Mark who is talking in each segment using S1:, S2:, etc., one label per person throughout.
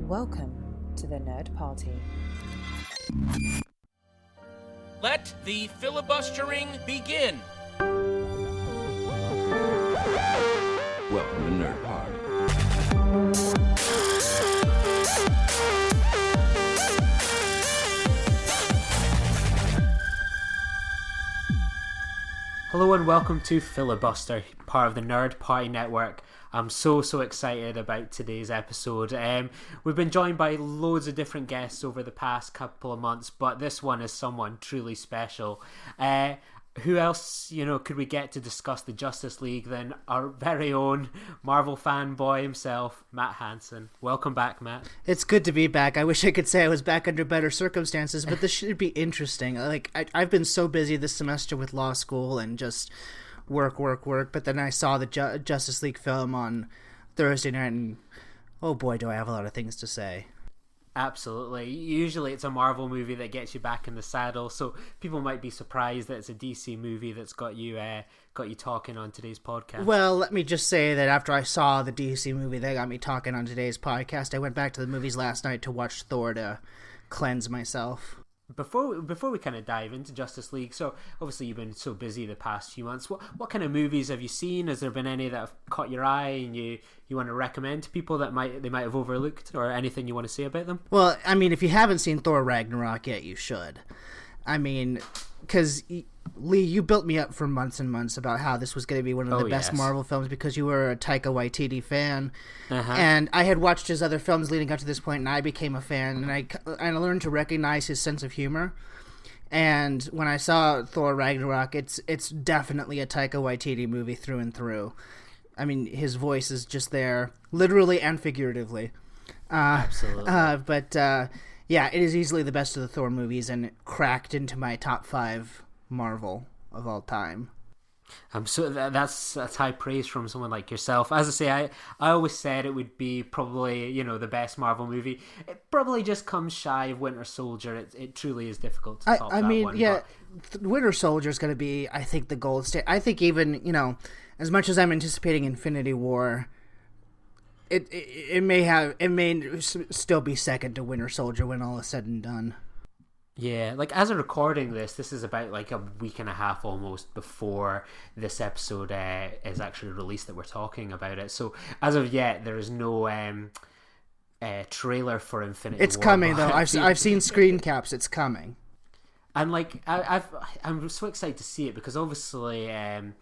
S1: Welcome to the Nerd Party.
S2: Let the filibustering begin.
S3: Welcome to Nerd Party.
S4: Hello and welcome to Filibuster, part of the Nerd Party Network. I'm so excited about today's episode. We've been joined by loads of different guests over the past couple of months, but this one is someone truly special. Who else, could we get to discuss the Justice League than our very own Marvel fanboy himself, Matt Hansen. Welcome back, Matt.
S5: It's good to be back. I wish I could say I was back under better circumstances, but this should be interesting. I've been so busy this semester with law school and just work, but then I saw the Justice League film on Thursday night, and oh boy, do I have a lot of things to say.
S4: Absolutely. Usually it's a Marvel movie that gets you back in the saddle, so people might be surprised that it's a DC movie that's got you talking on today's podcast.
S5: Well, let me just say that after I saw the DC movie that got me talking on today's podcast, I went back to the movies last night to watch Thor to cleanse myself.
S4: Before we kind of dive into Justice League, so obviously you've been so busy the past few months. What kind of movies have you seen? Has there been any that have caught your eye and you want to recommend to people that might have overlooked, or anything you want to say about them?
S5: Well, I mean, if you haven't seen Thor Ragnarok yet, you should. I mean, because Lee, you built me up for months and months about how this was going to be one of the best Marvel films because you were a Taika Waititi fan. Uh-huh. And I had watched his other films leading up to this point, and I became a fan, and I learned to recognize his sense of humor. And when I saw Thor Ragnarok, it's definitely a Taika Waititi movie through and through. I mean, his voice is just there, literally and figuratively.
S4: Absolutely.
S5: Yeah, it is easily the best of the Thor movies, and it cracked into my top 5 Marvel of all time.
S4: So that's high praise from someone like yourself. As I say, I always said it would be probably the best Marvel movie. It probably just comes shy of Winter Soldier. It truly is difficult to top that one.
S5: Yeah, Winter Soldier is going to be, I think, the gold standard. I think even as much as I'm anticipating Infinity War, it may still be second to Winter Soldier when all is said and done.
S4: Yeah, as I'm recording this is about a week and a half almost before this episode is actually released that we're talking about it. So as of yet, there is no trailer for Infinity War.
S5: It's coming though. I've seen screen caps. It's coming.
S4: And I'm so excited to see it because obviously a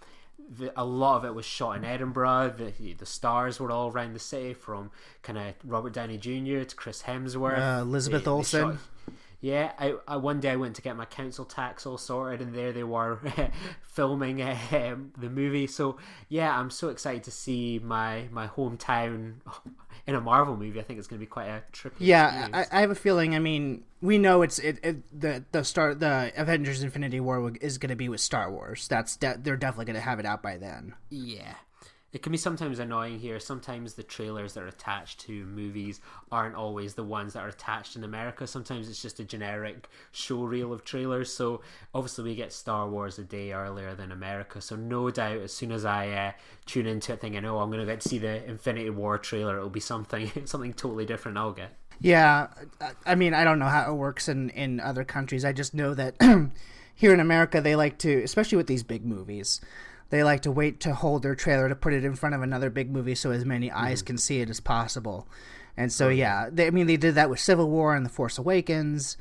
S4: lot of it was shot in Edinburgh. The stars were all around the city, from kind of Robert Downey Jr. to Chris Hemsworth,
S5: Elizabeth Olsen.
S4: Yeah, I one day I went to get my council tax all sorted, and there they were filming the movie. So yeah, I'm so excited to see my hometown in a Marvel movie. I think it's going to be quite a trippy experience.
S5: I have a feeling. I mean, we know the Avengers Infinity War is going to be with Star Wars. They're definitely going to have it out by then.
S4: Yeah. It can be sometimes annoying here. Sometimes the trailers that are attached to movies aren't always the ones that are attached in America. Sometimes it's just a generic show reel of trailers. So obviously we get Star Wars a day earlier than America. So no doubt as soon as I tune into it thinking, I'm going to get to see the Infinity War trailer, it'll be something totally different I'll get.
S5: Yeah, I mean, I don't know how it works in other countries. I just know that here in America they like to, especially with these big movies, they like to wait to hold their trailer to put it in front of another big movie so as many eyes can see it as possible. And so, yeah, they did that with Civil War and The Force Awakens,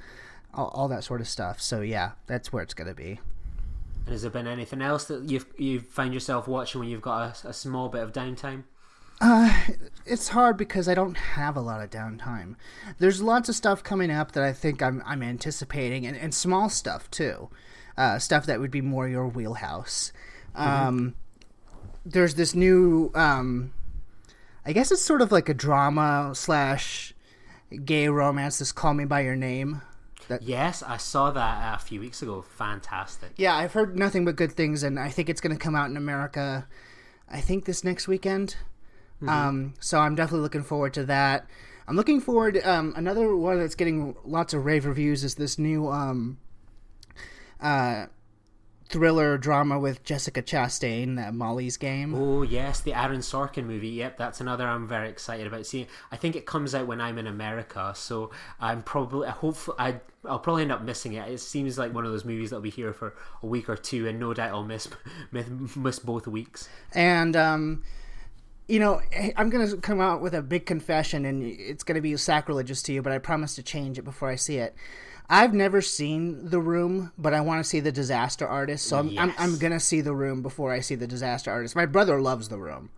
S5: all that sort of stuff. So, yeah, that's where it's going to be.
S4: And has there been anything else that you find yourself watching when you've got a small bit of downtime?
S5: It's hard because I don't have a lot of downtime. There's lots of stuff coming up that I think I'm anticipating, and small stuff, too. Stuff that would be more your wheelhouse. There's this new, I guess it's sort of like a drama / gay romance, this Call Me By Your Name.
S4: Yes, I saw that a few weeks ago. Fantastic.
S5: Yeah, I've heard nothing but good things, and I think it's going to come out in America, I think this next weekend. So I'm definitely looking forward to that. I'm looking forward, another one that's getting lots of rave reviews is this new, thriller drama with Jessica Chastain, Molly's Game.
S4: Oh yes, the Aaron Sorkin movie. Yep, that's another I'm very excited about seeing. I think it comes out when I'm in America, so I'll probably end up missing it. It seems like one of those movies that'll be here for a week or two, and no doubt I'll miss both weeks.
S5: And you know, I'm going to come out with a big confession, and it's going to be sacrilegious to you, but I promise to change it before I see it. I've never seen The Room, but I want to see The Disaster Artist, so I'm going to see The Room before I see The Disaster Artist. My brother loves The Room,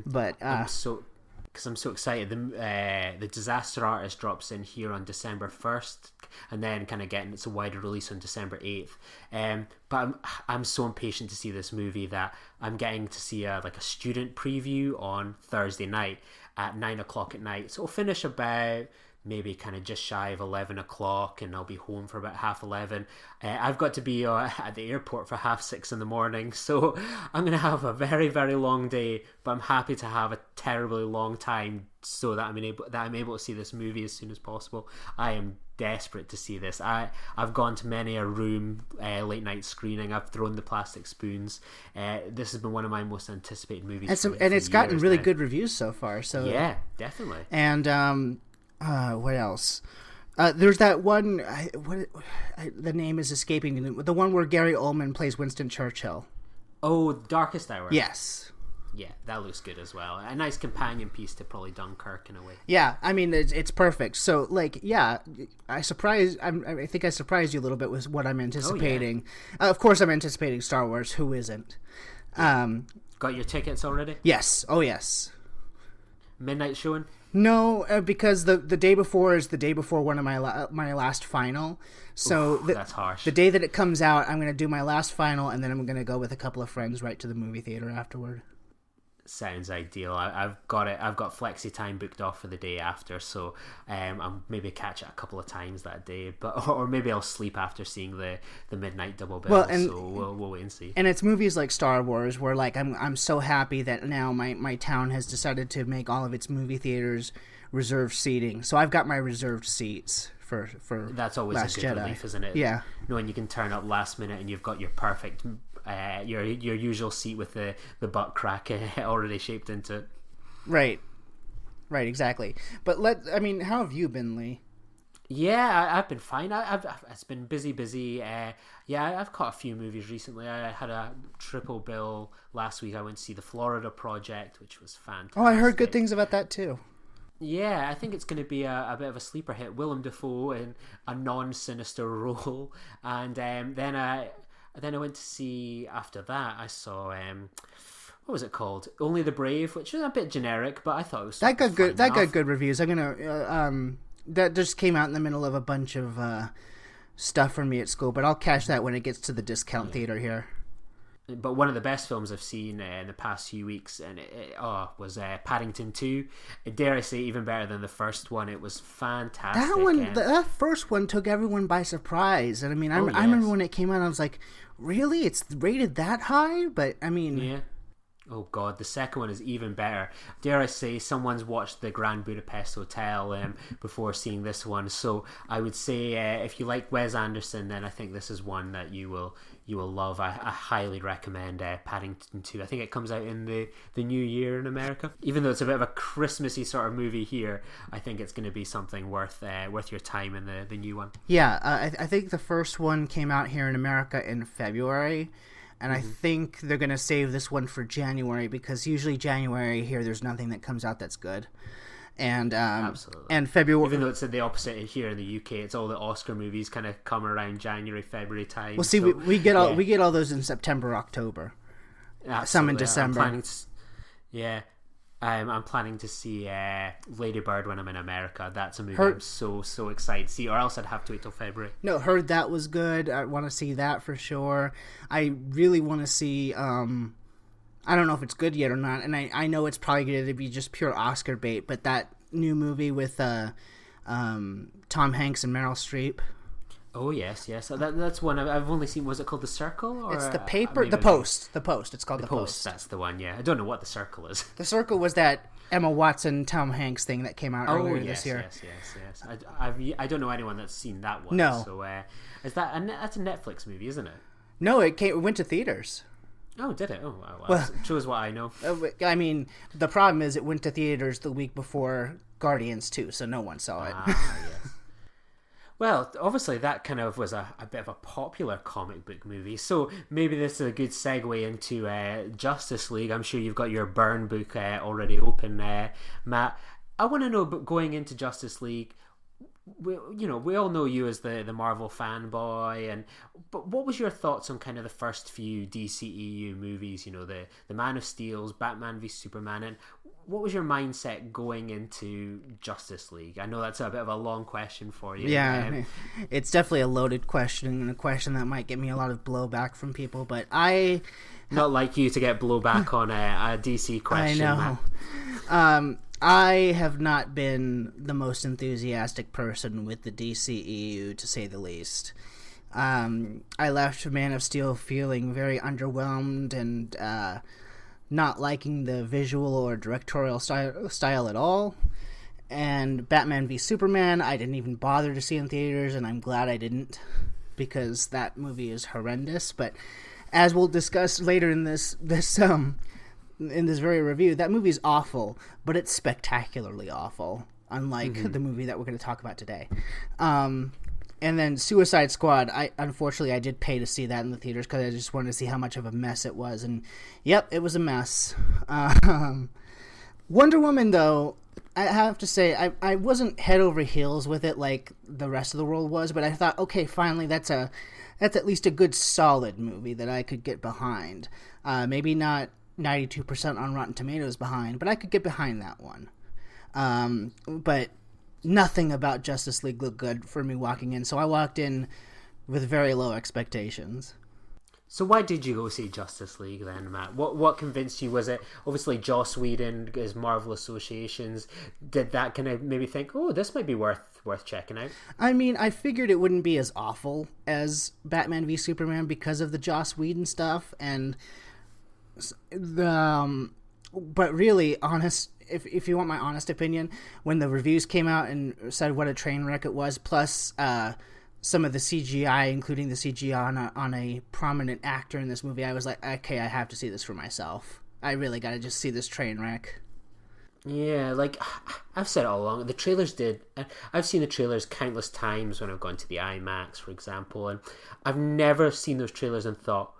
S5: but
S4: I'm so excited. The Disaster Artist drops in here on December 1st, and then kind of getting its a wider release on December 8th. But I'm so impatient to see this movie that I'm getting to see a student preview on Thursday night at 9 o'clock at night. So it'll finish about maybe kind of just shy of 11 o'clock, and I'll be home for about 11:30. I've got to be at the airport for 6:30 in the morning, so I'm going to have a very, very long day, but I'm happy to have a terribly long time so that I'm able to see this movie as soon as possible. I am desperate to see this. I've gone to many a Room late night screening. I've thrown the plastic spoons. This has been one of my most anticipated movies.
S5: And it's gotten really good reviews so far. So
S4: yeah, definitely.
S5: And what else? There's that one. The name is escaping me. The one where Gary Oldman plays Winston Churchill.
S4: Oh, Darkest Hour.
S5: Yes.
S4: Yeah, that looks good as well. A nice companion piece to probably Dunkirk in a way.
S5: Yeah, I mean it's perfect. So I think I surprised you a little bit with what I'm anticipating. Oh, yeah. Of course, I'm anticipating Star Wars. Who isn't?
S4: Got your tickets already?
S5: Yes. Oh yes.
S4: Midnight showing?
S5: No, because the day before is the day before one of my last final. So
S4: that's harsh.
S5: The day that it comes out, I'm going to do my last final, and then I'm going to go with a couple of friends right to the movie theater afterward.
S4: Sounds ideal. I've got flexi time booked off for the day after, so I'll maybe catch it a couple of times that day, or maybe I'll sleep after seeing the midnight double bill. So we'll wait and see.
S5: And it's movies like Star Wars where I'm so happy that now my town has decided to make all of its movie theaters reserved seating. So I've got my reserved seats for
S4: that's always
S5: Last
S4: a good
S5: Jedi.
S4: relief, isn't it?
S5: Yeah,
S4: knowing you can turn up last minute and you've got your perfect. Your usual seat with the butt crack already shaped into it.
S5: Right, exactly. But how have you been, Lee?
S4: Yeah, I've been fine. It's been busy. I've caught a few movies recently. I had a triple bill last week. I went to see The Florida Project, which was fantastic.
S5: Oh, I heard good things about that too.
S4: Yeah, I think it's going to be a bit of a sleeper hit. Willem Dafoe in a non-sinister role, and then I went to see, after that, I saw, what was it called? Only the Brave, which was a bit generic, but I thought it was
S5: That got good reviews. I'm going to, that just came out in the middle of a bunch of stuff for me at school, but I'll catch that when it gets to the discount theater here.
S4: But one of the best films I've seen in the past few weeks, and was Paddington 2. Dare I say, even better than the first one. It was fantastic.
S5: That first one took everyone by surprise. And I mean, I remember when it came out, I was like, really? It's rated that high? But I mean...
S4: Yeah. Oh god, the second one is even better. Dare I say, someone's watched the Grand Budapest Hotel before seeing this one. So I would say, if you like Wes Anderson, then I think this is one that you will love. I highly recommend Paddington 2. I think it comes out in the new year in America. Even though it's a bit of a Christmassy sort of movie here, I think it's going to be something worth your time in the new one.
S5: Yeah, I think the first one came out here in America in February. And I think they're going to save this one for January, because usually January here there's nothing that comes out that's good. And
S4: absolutely.
S5: And February,
S4: even though it's the opposite here in the UK, it's all the Oscar movies kind of come around January, February time.
S5: Well, see, so, we get all those in September, October.
S4: Absolutely.
S5: Some in December.
S4: I'm planning to see Lady Bird when I'm in America. That's a movie I'm so excited to see, or else I'd have to wait till February.
S5: No, heard that was good. I want to see that for sure. I really want to see... I don't know if it's good yet or not, and I know it's probably going to be just pure Oscar bait, but that new movie with Tom Hanks and Meryl Streep...
S4: Oh yes. That's one I've only seen. Was it called The Circle? Or,
S5: it's The Paper, The Post. The Post. It's called The Post.
S4: That's the one. Yeah, I don't know what The Circle is.
S5: The Circle was that Emma Watson, Tom Hanks thing that came out earlier this year.
S4: Yes. I don't know anyone that's seen that one.
S5: No.
S4: So that's a Netflix movie, isn't it?
S5: No, it went to theaters.
S4: Oh, did it? Oh, well, shows what I know.
S5: I mean, the problem is it went to theaters the week before Guardians 2, so no one saw it.
S4: Yes. Well, obviously that kind of was a bit of a popular comic book movie, so maybe this is a good segue into Justice League. I'm sure you've got your burn book already open, Matt. I want to know, going into Justice League, we all know you as the Marvel fanboy, but what was your thoughts on kind of the first few DCEU movies? The Man of Steel's, Batman v Superman, and what was your mindset going into Justice League? I know that's a bit of a long question for you.
S5: Yeah, it's definitely a loaded question, and a question that might get me a lot of blowback from people, but
S4: not like you to get blowback on a DC question.
S5: I know. I have not been the most enthusiastic person with the DCEU, to say the least. I left Man of Steel feeling very underwhelmed and not liking the visual or directorial style at all. And Batman v Superman, I didn't even bother to see in theaters, and I'm glad I didn't, because that movie is horrendous. But as we'll discuss later in this very review, that movie's awful, but it's spectacularly awful, unlike the movie that we're going to talk about today. And then Suicide Squad, unfortunately I did pay to see that in the theaters because I just wanted to see how much of a mess it was, and yep, it was a mess. Wonder Woman, though, I have to say, I wasn't head over heels with it like the rest of the world was, but I thought, okay, finally, that's at least a good solid movie that I could get behind. Maybe not 92% on Rotten Tomatoes behind, but I could get behind that one. But nothing about Justice League looked good for me walking in, so I walked in with very low expectations.
S4: So why did you go see Justice League then, Matt? What convinced you? Was it obviously Joss Whedon, his Marvel Associations? Did that kind of maybe think, oh, this might be worth checking out?
S5: I mean, I figured it wouldn't be as awful as Batman v Superman because of the Joss Whedon stuff, and but really, if you want my honest opinion, when the reviews came out and said what a train wreck it was, plus some of the CGI, including the CGI on a prominent actor in this movie, I was like, okay, I have to see this for myself. I really gotta just see this train wreck.
S4: Yeah, like I've said all along, the trailers I've seen the trailers countless times when I've gone to the IMAX, for example, and I've never seen those trailers and thought,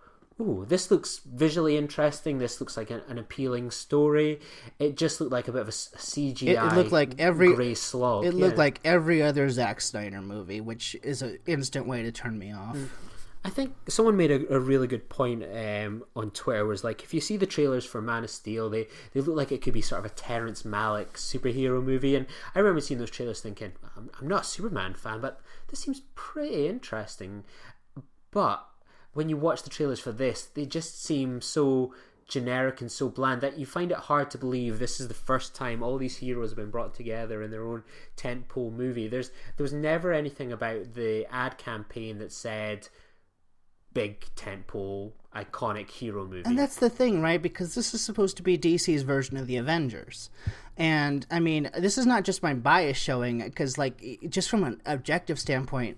S4: ooh, this looks visually interesting, this looks like an appealing story. It just looked like a bit of a CGI
S5: it looked like
S4: grey slog.
S5: It looked like every other Zack Snyder movie, which is an instant way to turn me off.
S4: I think someone made a really good point on Twitter, was like, if you see the trailers for Man of Steel, they look like it could be sort of a Terrence Malick superhero movie, and I remember seeing those trailers thinking, I'm not a Superman fan, but this seems pretty interesting. But when you watch the trailers for this, they just seem so generic and so bland that you find it hard to believe this is the first time all these heroes have been brought together in their own tentpole movie. There was never anything about the ad campaign that said big tentpole iconic hero movie.
S5: And that's the thing, right? Because this is supposed to be DC's version of the Avengers. And I mean, this is not just my bias showing, because like, just from an objective standpoint,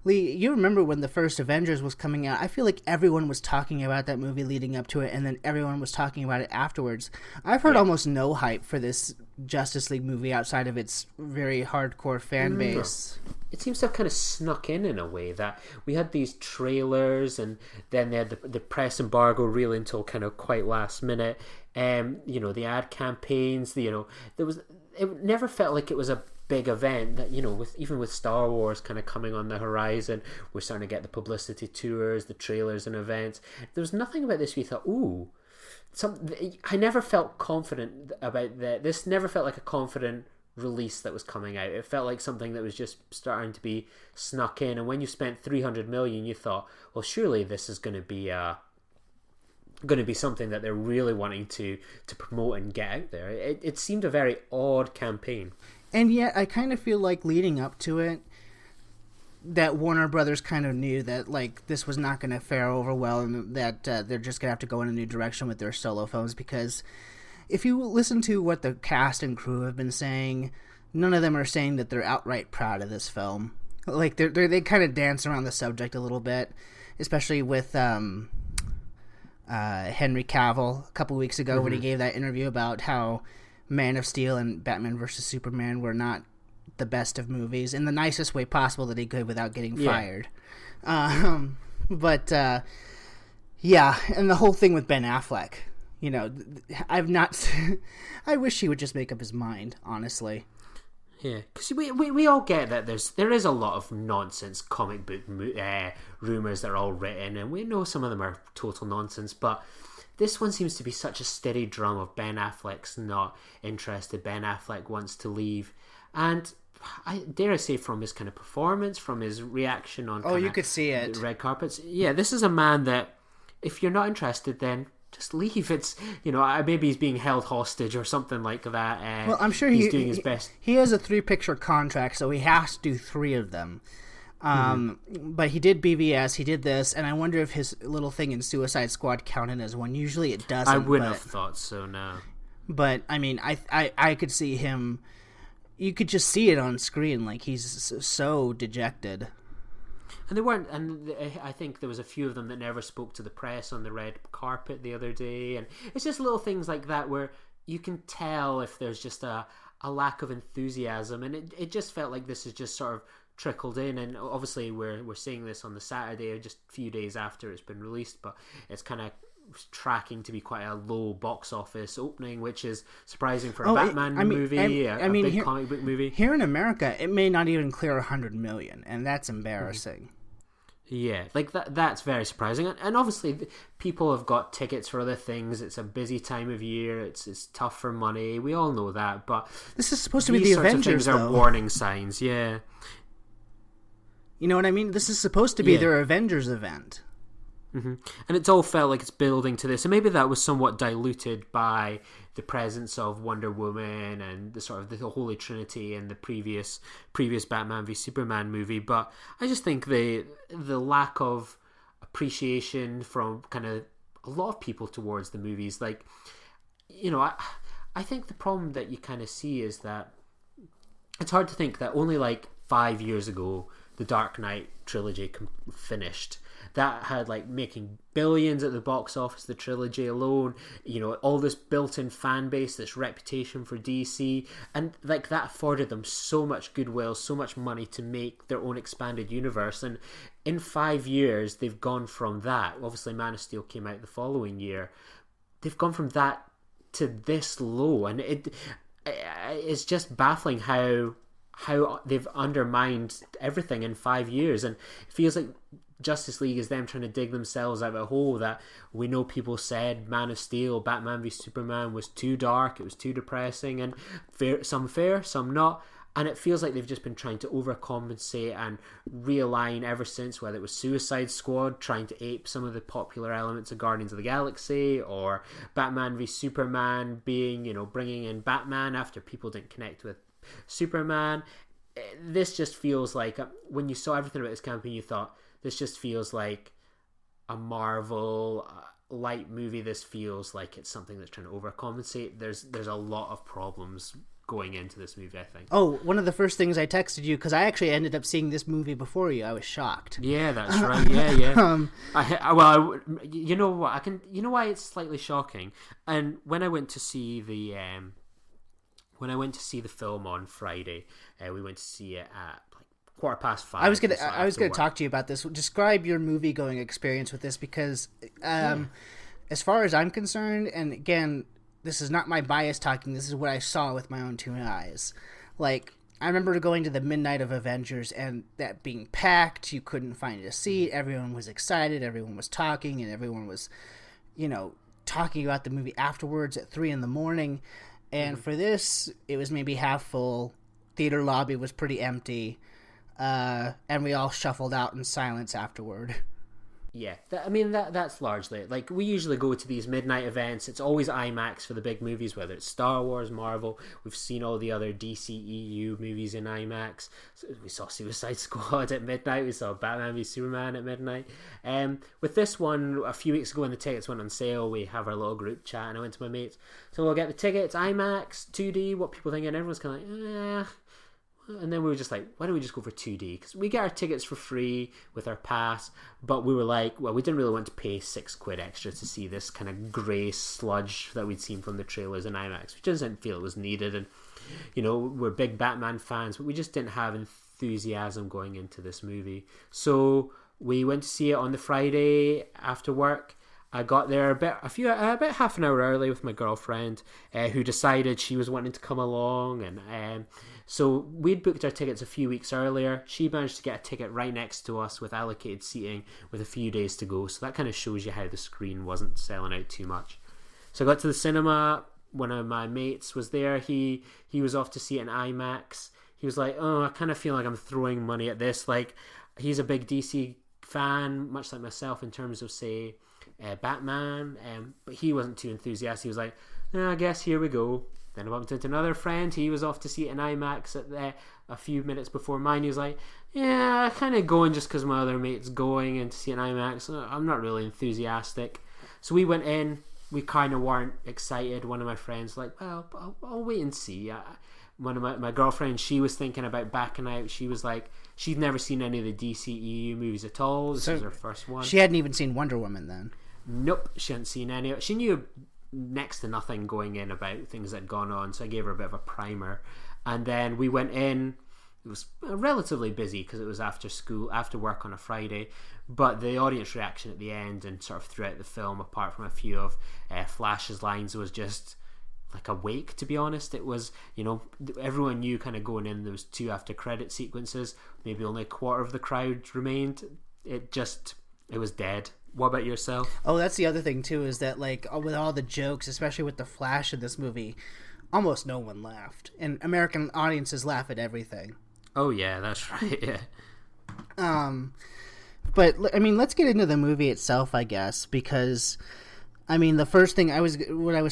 S5: Lee, you remember when the first Avengers was coming out? I feel like everyone was talking about that movie leading up to it, and then everyone was talking about it afterwards. I've heard almost no hype for this Justice League movie outside of its very hardcore fan base.
S4: It seems to have kind of snuck in a way that we had these trailers, and then they had the press embargo really until kind of quite last minute. The ad campaigns, it never felt like it was a big event that, even with Star Wars kind of coming on the horizon, we're starting to get the publicity tours, the trailers and events. There was nothing about this we thought, ooh, I never felt confident about that. This never felt like a confident release that was coming out. It felt like something that was just starting to be snuck in, and when you spent $300 million, you thought, well, surely this is going to be something that they're really wanting to promote and get out there. It seemed a very odd campaign.
S5: And yet, I kind of feel like leading up to it, that Warner Brothers kind of knew that like this was not going to fare over well, and that they're just going to have to go in a new direction with their solo films. Because if you listen to what the cast and crew have been saying, none of them are saying that they're outright proud of this film. Like they kind of dance around the subject a little bit. especially with Henry Cavill a couple weeks ago when he gave that interview about how Man of Steel and Batman vs. Superman were not the best of movies in the nicest way possible that he could without getting fired. But and the whole thing with Ben Affleck, I wish he would just make up his mind, honestly.
S4: Yeah, because we all get that there is a lot of nonsense comic book rumors that are all written, and we know some of them are total nonsense, but this one seems to be such a steady drum of Ben Affleck's not interested, Ben Affleck wants to leave, and I dare I say from his kind of performance, from his reaction on
S5: you could see it,
S4: the red carpets. Yeah, this is a man that if you're not interested, then just leave. It's, maybe he's being held hostage or something like that.
S5: Well, I'm sure
S4: he's doing his best.
S5: He has a 3-picture contract, so he has to do 3 of them. But he did BVS, he did this, and I wonder if his little thing in Suicide Squad counted as one. Usually it doesn't.
S4: I wouldn't have thought so, no.
S5: But, I mean, I could see him... You could just see it on screen, like he's so dejected.
S4: And they weren't, and I think there was a few of them that never spoke to the press on the red carpet the other day, and it's just little things like that where you can tell if there's just a lack of enthusiasm, and it just felt like this has just sort of trickled in, and obviously we're seeing this on the Saturday, just a few days after it's been released, but it's kind of tracking to be quite a low box office opening, which is surprising for a Batman movie, a big comic book movie.
S5: Here in America, it may not even clear 100 million, and that's embarrassing.
S4: Yeah, like that's very surprising. And obviously people have got tickets for other things. It's a busy time of year. It's tough for money. We all know that. But
S5: this is supposed to be the Avengers,
S4: though. These are warning signs, yeah.
S5: You know what I mean? This is supposed to be their Avengers event.
S4: Mm-hmm. And it's all felt like it's building to this, and maybe that was somewhat diluted by the presence of Wonder Woman and the sort of the Holy Trinity in the previous Batman v Superman movie. But I just think the lack of appreciation from kind of a lot of people towards the movies, like, I think the problem that you kind of see is that it's hard to think that only like 5 years ago the Dark Knight trilogy finished. That had like making billions at the box office, the trilogy alone, all this built-in fan base, this reputation for DC, and like that afforded them so much goodwill, so much money to make their own expanded universe. And in 5 years they've gone from that, obviously Man of Steel came out the following year, they've gone from that to this low, and it's just baffling how they've undermined everything in 5 years. And it feels like Justice League is them trying to dig themselves out of a hole that we know people said Man of Steel, Batman v Superman was too dark, it was too depressing, and fair, some not. And it feels like they've just been trying to overcompensate and realign ever since, whether it was Suicide Squad trying to ape some of the popular elements of Guardians of the Galaxy, or Batman v Superman being, bringing in Batman after people didn't connect with Superman. This just feels like, when you saw everything about this campaign, you thought, this just feels like a Marvel light movie. This feels like it's something that's trying to overcompensate. There's a lot of problems going into this movie, I think.
S5: Oh, one of the first things I texted you, because I actually ended up seeing this movie before you. I was shocked.
S4: Yeah, that's right. Yeah. You know what? You know why it's slightly shocking. And when I went to see the film on Friday, we went to see it at 5:15. I was gonna
S5: talk to you about this. Describe your movie going experience with this, because as far as I'm concerned, and again, this is not my bias talking, this is what I saw with my own 2 eyes. Like, I remember going to the midnight of Avengers and that being packed, you couldn't find a seat, everyone was excited, everyone was talking, and everyone was, talking about the movie afterwards at 3 a.m. And for this, it was maybe half full, theater lobby was pretty empty, and we all shuffled out in silence afterward.
S4: Yeah, that's largely it. Like, we usually go to these midnight events. It's always IMAX for the big movies, whether it's Star Wars, Marvel. We've seen all the other DCEU movies in IMAX. We saw Suicide Squad at midnight. We saw Batman v Superman at midnight. With this one, a few weeks ago when the tickets went on sale, we have our little group chat, and I went to my mates. So we'll get the tickets, IMAX, 2D, what people think, and everyone's kind of like, And then we were just like, why don't we just go for 2D? Because we get our tickets for free with our pass, but we were like, well, we didn't really want to pay £6 extra to see this kind of grey sludge that we'd seen from the trailers in IMAX. We just didn't feel it was needed. And, you know, we're big Batman fans, but we just didn't have enthusiasm going into this movie. So we went to see it on the Friday after work. I got there about half an hour early with my girlfriend, who decided she was wanting to come along, and so we'd booked our tickets a few weeks earlier. She managed to get a ticket right next to us with allocated seating with a few days to go. So that kind of shows you how the screen wasn't selling out too much. So I got to the cinema. One of my mates was there. He was off to see it in IMAX. He was like, "Oh, I kind of feel like I'm throwing money at this." Like, he's a big DC fan, much like myself in terms of, say, Batman, but he wasn't too enthusiastic. He was like, I guess here we go. Then I bumped into another friend. He was off to see it in IMAX at a few minutes before mine. He was like, yeah, kind of going just because my other mate's going and to see it in IMAX. I'm not really enthusiastic. So we went in. We kind of weren't excited. One of my friends was like, well, I'll wait and see. One of my girlfriend, she was thinking about backing out. She was like, she'd never seen any of the DCEU movies at all. This was her first one.
S5: She hadn't even seen Wonder Woman then.
S4: Nope, she hadn't seen any. She knew next to nothing going in about things that had gone on, so I gave her a bit of a primer. And then we went in. It was relatively busy because it was after work on a Friday, but the audience reaction at the end and sort of throughout the film, apart from a few of Flash's lines, was just like a wake, to be honest. It was, you know, everyone knew kind of going in there was 2 after credit sequences, maybe only a quarter of the crowd remained. It was dead. What about yourself?
S5: Oh, that's the other thing too, is that like with all the jokes, especially with the Flash in this movie, almost no one laughed, and American audiences laugh at everything.
S4: Oh yeah, that's right. Yeah.
S5: But I mean, let's get into the movie itself, I guess, because I mean, the first thing I was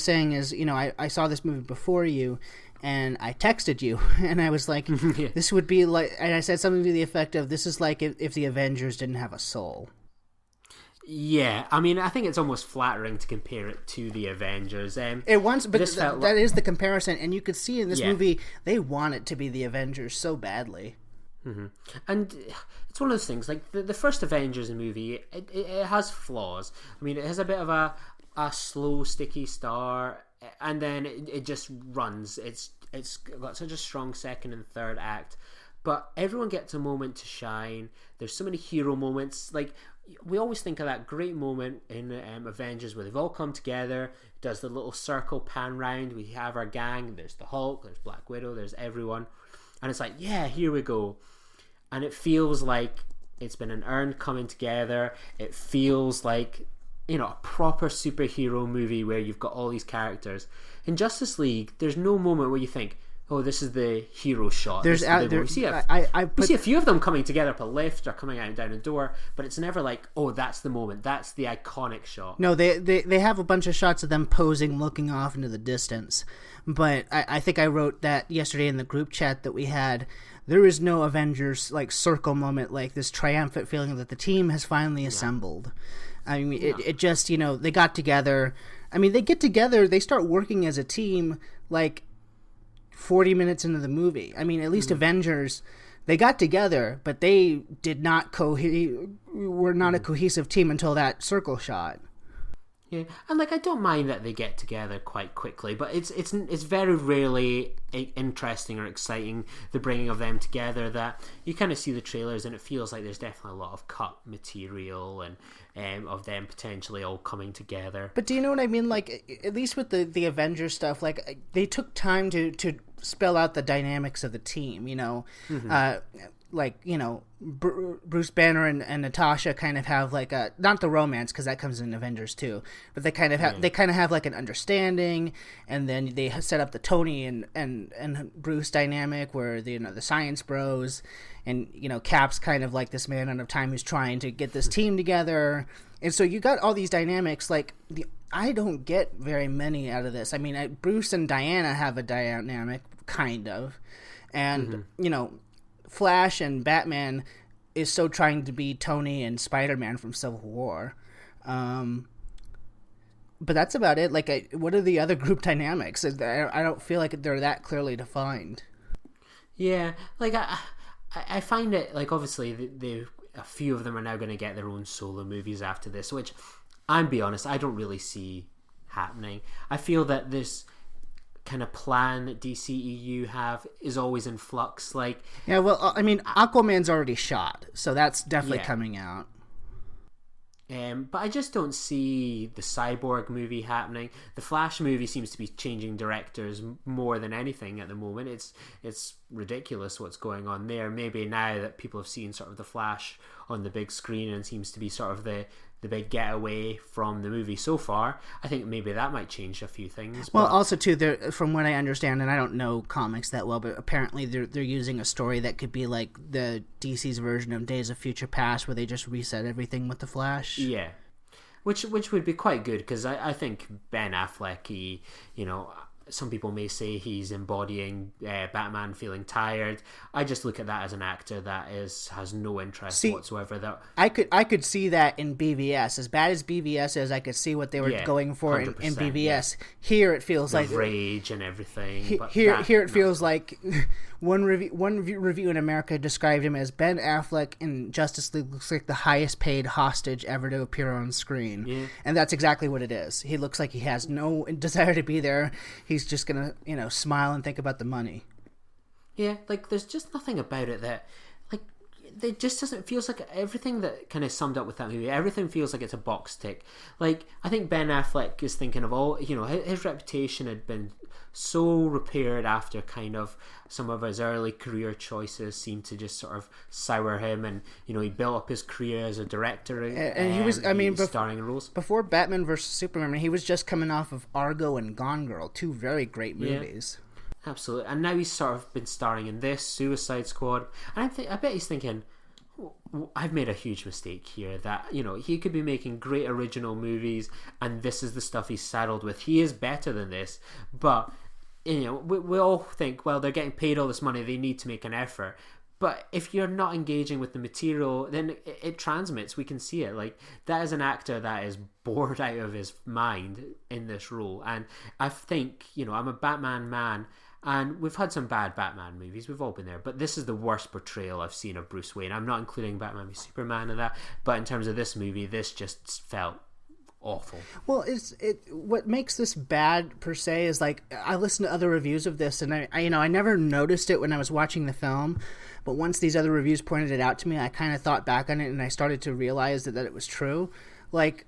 S5: saying is, you know, I saw this movie before you, and I texted you, and I was like, yeah. This would be like, and I said something to the effect of, this is like if the Avengers didn't have a soul.
S4: Yeah, I mean, I think it's almost flattering to compare it to the Avengers.
S5: It wants, but that is the comparison, and you could see in this movie they want it to be the Avengers so badly.
S4: Mm-hmm. And it's one of those things, like the first Avengers movie, it has flaws. I mean, it has a bit of a slow, sticky start, and then it just runs. It's got such a strong second and third act, but everyone gets a moment to shine. There's so many hero moments. Like, we always think of that great moment in Avengers where they've all come together, does the little circle pan round, we have our gang, there's the Hulk, there's Black Widow, there's everyone, and it's like, yeah, here we go. And it feels like it's been an earned coming together. It feels like, you know, a proper superhero movie where you've got all these characters. In Justice League, there's no moment where you think, oh, this is the hero shot. We see a few of them coming together up a lift or coming out and down a door, but it's never like, oh, that's the moment. That's the iconic shot.
S5: No, they have a bunch of shots of them posing, looking off into the distance. But I think I wrote that yesterday in the group chat that we had. There is no Avengers like circle moment, like this triumphant feeling that the team has finally assembled. I mean, it just, you know, they got together. I mean, they get together, they start working as a team like 40 minutes into the movie. I mean, at least Avengers, they got together, but they did not were not a cohesive team until that circle shot.
S4: Yeah, and like, I don't mind that they get together quite quickly, but it's very rarely interesting or exciting, the bringing of them together. That you kind of see the trailers and it feels like there's definitely a lot of cut material and of them potentially all coming together.
S5: But do you know what I mean? Like, at least with the Avengers stuff, like, they took time to spell out the dynamics of the team, you know. Like, you know, Bruce Banner and Natasha kind of have like a, not the romance, because that comes in Avengers too, but they kind of have like an understanding, and then they set up the Tony and Bruce dynamic where the, you know, the science bros, and, you know, Cap's kind of like this man out of time who's trying to get this team together, and so you got all these dynamics. Like, I don't get very many out of this. I mean, Bruce and Diana have a dynamic, kind of, and you know, Flash and Batman is so trying to be Tony and Spider-Man from Civil War. But that's about it. Like, what are the other group dynamics? I don't feel like they're that clearly defined.
S4: Yeah, like I find it like obviously a few of them are now going to get their own solo movies after this, which I'm be honest, I don't really see happening. I feel that this kind of plan that DCEU have is always in flux. Like,
S5: yeah, well, I mean, Aquaman's already shot, so that's definitely coming out.
S4: But I just don't see the Cyborg movie happening. The Flash movie seems to be changing directors more than anything at the moment. It's ridiculous what's going on there. Maybe now that people have seen sort of the Flash on the big screen and seems to be sort of the big getaway from the movie so far, I think maybe that might change a few things.
S5: Well, also too, from what I understand, and I don't know comics that well, but apparently they're using a story that could be like the DC's version of Days of Future Past, where they just reset everything with the Flash.
S4: Yeah, which would be quite good, because I think Ben Affleck, some people may say he's embodying Batman feeling tired. I just look at that as an actor that has no interest whatsoever. That
S5: I could see that in BVS. As bad as BVS is, I could see what they were going for in BVS. Yeah. Here it feels like
S4: rage and everything.
S5: Here it feels like one review in America described him as Ben Affleck in Justice League looks like the highest paid hostage ever to appear on screen, and that's exactly what it is. He looks like he has no desire to be there. He's just gonna, smile and think about the money.
S4: Yeah, like there's just nothing about it that, like, it just doesn't. Feels like everything that kind of summed up with that movie. Everything feels like it's a box tick. Like, I think Ben Affleck is thinking of all. His reputation had been so repaired after kind of some of his early career choices seemed to just sort of sour him, and he built up his career as a director,
S5: and he was
S4: starring in roles
S5: before Batman vs Superman. He was just coming off of Argo and Gone Girl, two very great movies.
S4: Absolutely, and now he's sort of been starring in this Suicide Squad, and I bet he's thinking, I've made a huge mistake here. That he could be making great original movies, and this is the stuff he's saddled with. He is better than this, but we all think, well, they're getting paid all this money, they need to make an effort. But if you're not engaging with the material, then it transmits. We can see it. Like, that is an actor that is bored out of his mind in this role. And I think, I'm a Batman man, and we've had some bad Batman movies. We've all been there. But this is the worst portrayal I've seen of Bruce Wayne. I'm not including Batman v Superman in that. But in terms of this movie, this just felt awful.
S5: Well, what makes this bad per se is, like, I listened to other reviews of this, and I never noticed it when I was watching the film, but once these other reviews pointed it out to me, I kind of thought back on it, and I started to realize that it was true. Like,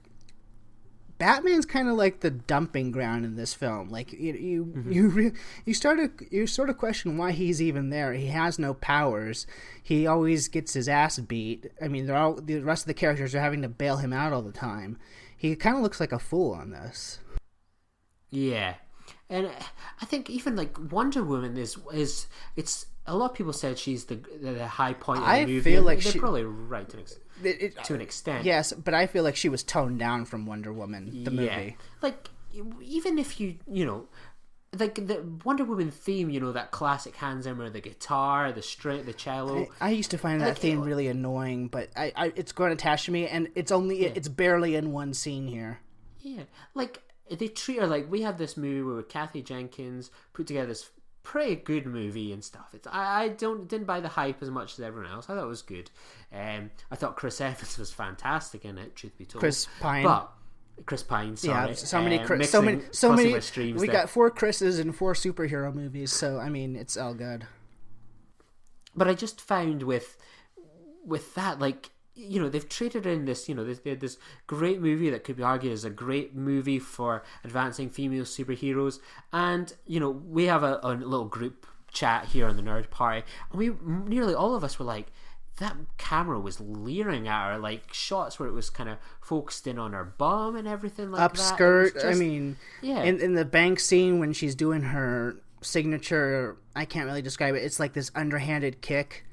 S5: Batman's kind of like the dumping ground in this film. Like, you sort of question why he's even there. He has no powers. He always gets his ass beat. I mean, the rest of the characters are having to bail him out all the time. He kind of looks like a fool on this.
S4: Yeah, and I think even like Wonder Woman is it's a lot of people said she's the high point of the movie. I feel like they're probably right to an extent.
S5: Yes, but I feel like she was toned down from Wonder Woman, the movie.
S4: Like, even if like the Wonder Woman theme, that classic Hans Zimmer, the guitar, the string, the cello.
S5: I used to find that theme really annoying, but it's grown attached to me, and it's barely in one scene here. Yeah, like they treat her like, we have this movie where Kathy Jenkins put together this pretty good movie and stuff. I didn't buy the hype as much as everyone else. I thought it was good. I thought Chris Evans was fantastic in it, truth be told. Chris Pine.
S4: Sorry.
S5: Yeah, so many. We got 4 Chris's and 4 superhero movies, so I mean, it's all good.
S4: But I just found with that, like, they've traded in this, this great movie that could be argued as a great movie for advancing female superheroes, and we have a little group chat here on the Nerd Party, and nearly all of us were like, that camera was leering at her, like shots where it was kind of focused in on her bum and everything like that.
S5: Upskirt, I mean, yeah. In the bank scene when she's doing her signature, I can't really describe it. It's like this underhanded kick,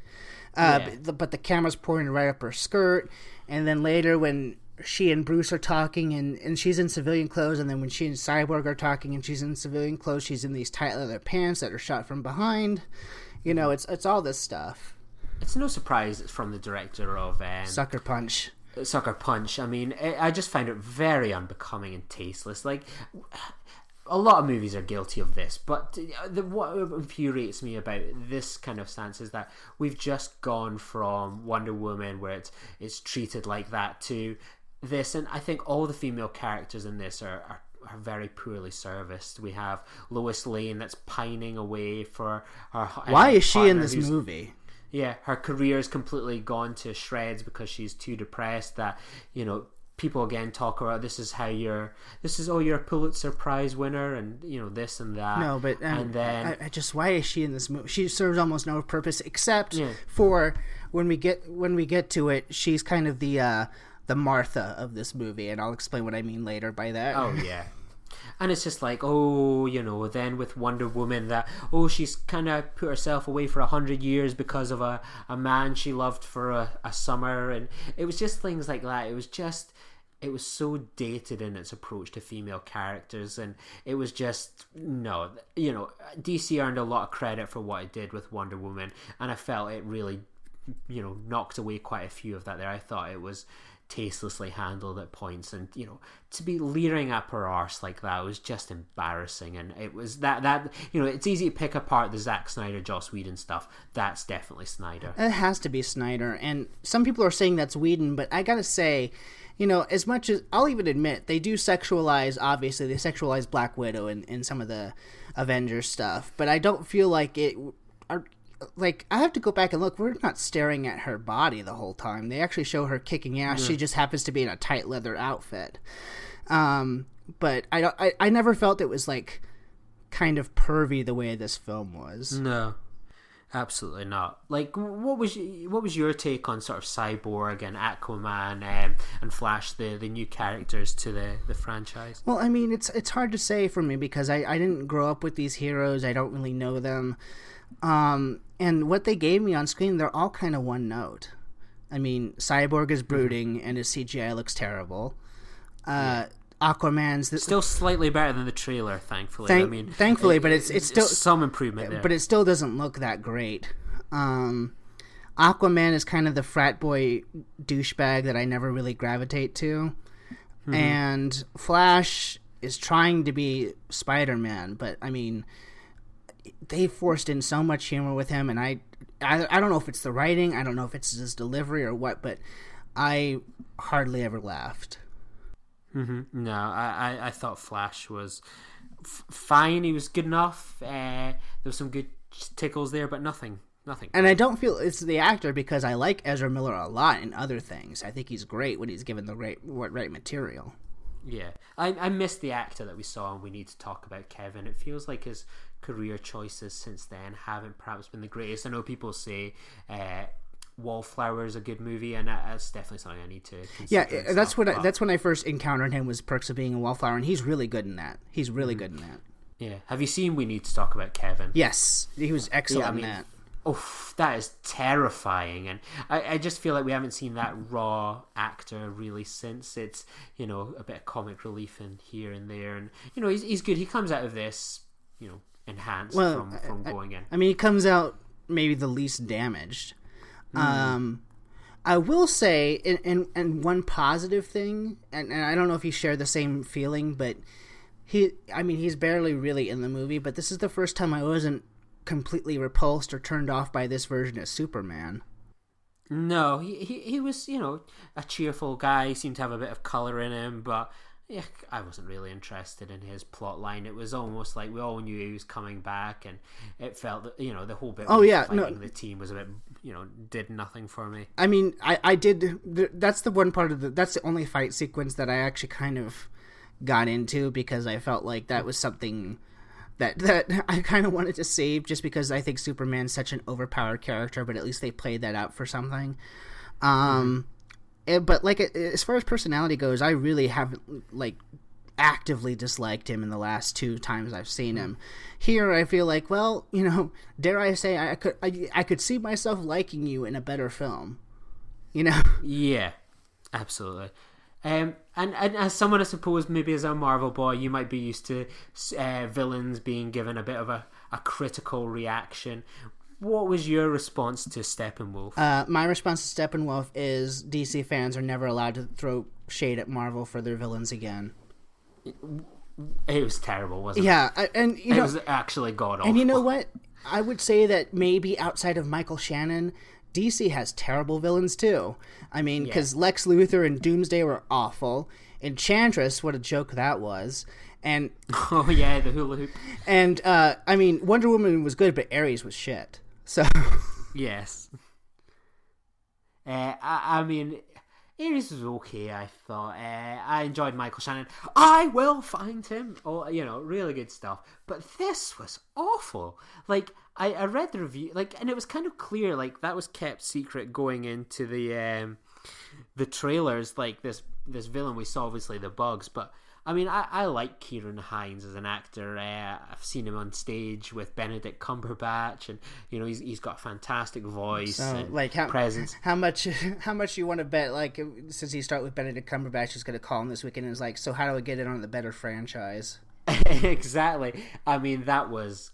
S5: but the camera's pointing right up her skirt. And then later when she and Bruce are talking and she's in civilian clothes, and then when she and Cyborg are talking and she's in civilian clothes, she's in these tight leather pants that are shot from behind. It's all this stuff.
S4: It's no surprise it's from the director of
S5: Sucker Punch.
S4: I mean, I just find it very unbecoming and tasteless. Like, a lot of movies are guilty of this, but what infuriates me about this kind of stance is that we've just gone from Wonder Woman, where it's treated like that, to this, and I think all the female characters in this are very poorly serviced. We have Lois Lane that's pining away for her.
S5: Why is she in this movie?
S4: Yeah, her career is completely gone to shreds because she's too depressed. That, you know, people again talk about you're a Pulitzer Prize winner, and you know, this and that. No, but and then
S5: why is she in this movie? She serves almost no purpose except for when we get to it. She's kind of the Martha of this movie, and I'll explain what I mean later by that.
S4: Oh yeah. And it's just like, then with Wonder Woman, that, she's kind of put herself away for 100 years because of a man she loved for a summer. And it was just things like that. It was so dated in its approach to female characters. And it was just, no, you know, DC earned a lot of credit for what it did with Wonder Woman. And I felt it really, you know, knocked away quite a few of that there. I thought it was tastelessly handled at points, and you know, to be leering up her arse like that was just embarrassing. And it was that you know, it's easy to pick apart the Zack Snyder, Joss Whedon stuff. That's definitely Snyder.
S5: It has to be Snyder, and some people are saying that's Whedon, but I gotta say, you know, as much as I'll even admit they do sexualize, obviously they sexualize Black Widow in some of the Avengers stuff, but I don't feel like it are. Like, I have to go back and look. We're not staring at her body the whole time. They actually show her kicking ass. Yeah. She just happens to be in a tight leather outfit. But I never felt it was like kind of pervy the way this film was.
S4: No, absolutely not. Like, what was your take on sort of Cyborg and Aquaman and Flash, the new characters to the franchise?
S5: Well, I mean, it's hard to say for me because I didn't grow up with these heroes. I don't really know them. And what they gave me on screen, they're all kind of one note. I mean, Cyborg is brooding and his CGI looks terrible. Aquaman's
S4: still slightly better than the trailer, thankfully.
S5: Thankfully, but it's still
S4: some improvement there.
S5: But it still doesn't look that great. Aquaman is kind of the frat boy douchebag that I never really gravitate to. Mm-hmm. And Flash is trying to be Spider-Man, but I mean, they forced in so much humor with him, and I don't know if it's the writing, I don't know if it's his delivery or what, but I hardly ever laughed.
S4: Mm-hmm. No, I thought Flash was fine. He was good enough. There was some good tickles there, but nothing.
S5: And I don't feel it's the actor, because I like Ezra Miller a lot in other things. I think he's great when he's given the right material.
S4: Yeah, I missed the actor that we saw, and we need to talk about Kevin. It feels like his career choices since then haven't perhaps been the greatest. I know people say Wallflower is a good movie, and that's definitely something I need to consider.
S5: Yeah, that's when I first encountered him, was Perks of Being a Wallflower, and he's really good in that. He's really good in that.
S4: Yeah, have you seen We Need to Talk About Kevin?
S5: Yes, he was excellent in that.
S4: Oh, that is terrifying, and I just feel like we haven't seen that raw actor really since. It's, you know, a bit of comic relief in here and there, and you know, he's good. He comes out of this, you know, enhanced from going in.
S5: I mean, he comes out maybe the least damaged. I will say, and one positive thing, and I don't know if you share the same feeling, but he's barely really in the movie, but this is the first time I wasn't completely repulsed or turned off by this version of Superman.
S4: No, he was, you know, a cheerful guy. He seemed to have a bit of colour in him, but yeah, I wasn't really interested in his plot line. It was almost like we all knew he was coming back, and it felt that, you know, the whole bit fighting the team was a bit, you know, did nothing for me.
S5: I mean, I did, that's the one part of that's the only fight sequence that I actually kind of got into, because I felt like that was something that I kind of wanted to save, just because I think Superman's such an overpowered character, but at least they played that out for something. But like, as far as personality goes, I really haven't like actively disliked him in the last 2 times I've seen him. Here, I feel like, well, you know, dare I say, I could see myself liking you in a better film. You know?
S4: Yeah, absolutely. And as someone, I suppose, maybe as a Marvel boy, you might be used to villains being given a bit of a critical reaction. What was your response to Steppenwolf?
S5: My response to Steppenwolf is DC fans are never allowed to throw shade at Marvel for their villains again.
S4: It was terrible, wasn't it?
S5: Yeah, and
S4: it was actually god awful.
S5: And you know what? I would say that maybe outside of Michael Shannon, DC has terrible villains too. I mean, because Lex Luthor and Doomsday were awful. Enchantress, what a joke that was. And
S4: oh yeah, the hula hoop.
S5: And I mean, Wonder Woman was good, but Ares was shit. So
S4: yes. I mean, Ares was okay, I thought. I enjoyed Michael Shannon. I will find him. Oh, really good stuff. But this was awful. Like, I read the review, and it was kind of clear, that was kept secret going into the trailers. Like, this villain we saw, obviously, the bugs, but I mean, I like Kieran Hines as an actor. I've seen him on stage with Benedict Cumberbatch, and he's got a fantastic voice and presence.
S5: How much you want to bet? Since he started with Benedict Cumberbatch, who's going to call him this weekend, and is so how do I get in on the better franchise?
S4: Exactly. I mean, that was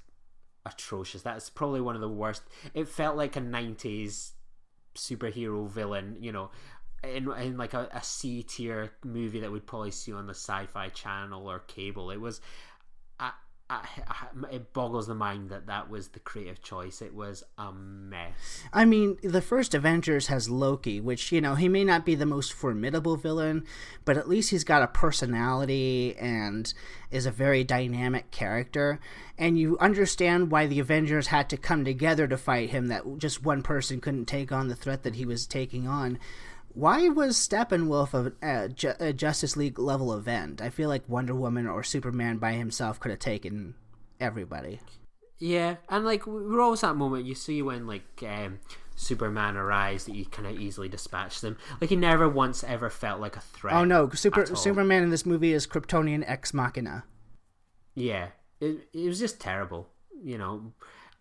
S4: atrocious. That's probably one of the worst. It felt like a 90s superhero villain, in a C tier movie that we'd probably see on the Sci-Fi Channel or cable. It was, it boggles the mind that was the creative choice. It was a mess.
S5: I mean, the first Avengers has Loki, which he may not be the most formidable villain, but at least he's got a personality and is a very dynamic character. And you understand why the Avengers had to come together to fight him. That just one person couldn't take on the threat that he was taking on. Why was Steppenwolf a Justice League level event? I feel like Wonder Woman or Superman by himself could have taken everybody.
S4: Yeah, and we're always at that moment you see when Superman arrives that you kind of easily dispatch them. He never once ever felt like a threat.
S5: Oh no, Superman in this movie is Kryptonian ex machina.
S4: Yeah, it was just terrible.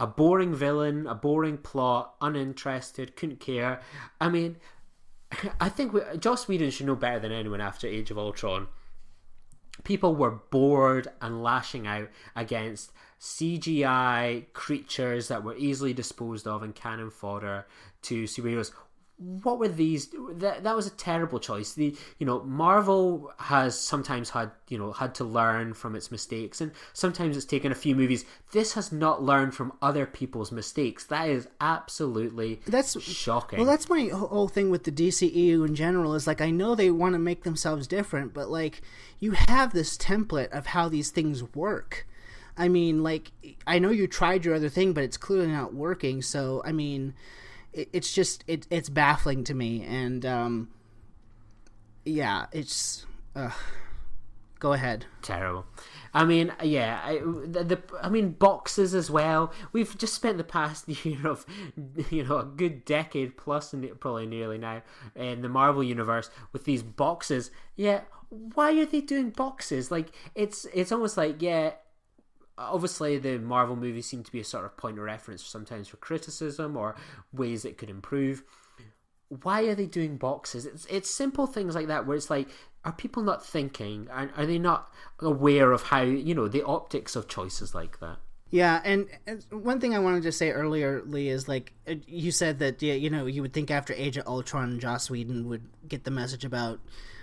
S4: A boring villain, a boring plot, uninterested, couldn't care. I mean, I think Joss Whedon should know better than anyone after Age of Ultron. People were bored and lashing out against CGI creatures that were easily disposed of and cannon fodder to superheroes. What were these? That was a terrible choice. Marvel has sometimes had to learn from its mistakes, and sometimes it's taken a few movies. This has not learned from other people's mistakes. That is absolutely shocking.
S5: Well, that's my whole thing with the DCEU in general. Is I know they want to make themselves different, but you have this template of how these things work. I mean, I know you tried your other thing, but it's clearly not working. So I mean, it's just it's baffling to me, and it's go ahead.
S4: Terrible. I mean, yeah, I mean boxes as well. We've just spent the past year of a good decade plus, and probably nearly now, in the Marvel universe with these boxes. Yeah, why are they doing boxes? It's almost obviously the Marvel movies seem to be a sort of point of reference sometimes for criticism or ways it could improve. Why are they doing boxes? It's simple things like that where it's are people not thinking? Are they not aware of how, the optics of choices like that?
S5: Yeah, and one thing I wanted to say earlier, Lee, is you said that you would think after Age of Ultron, Joss Whedon would get the message about